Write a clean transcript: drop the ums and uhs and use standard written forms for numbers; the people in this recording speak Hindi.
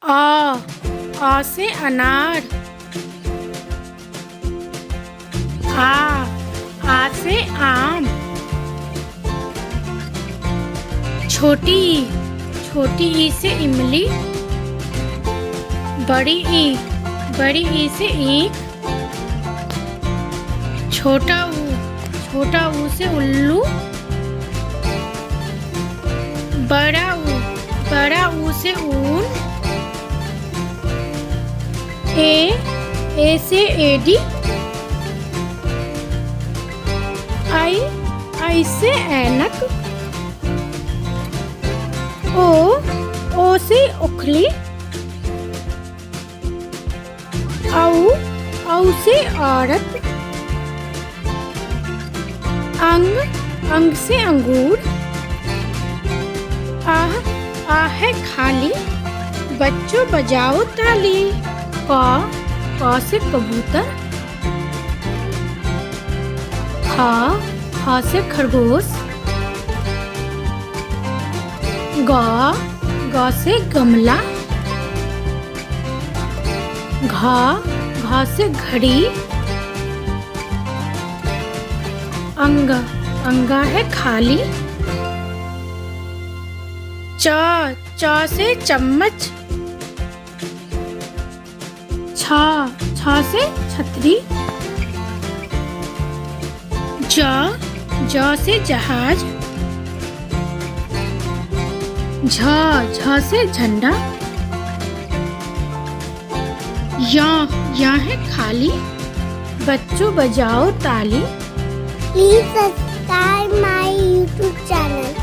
आ से अनार। आ से आम। छोटी ई से इमली। बड़ी ई से ईख। छोटा ऊ से उल्लू। बड़ा ऊ से ऊन। ए से एडी। आई से ऐनक। ओ से उखली। औ से औरत। अंग से अंगूर। आ है खाली। बच्चों बजाओ ताली। क से कबूतर। ख से खरगोश। ग से गमला। घ से घड़ी। अंगा है खाली। च से चम्मच। छ से छतरी। ज से जहाज। झ से झंडा। या है खाली। बच्चों बजाओ ताली। Please subscribe my YouTube channel.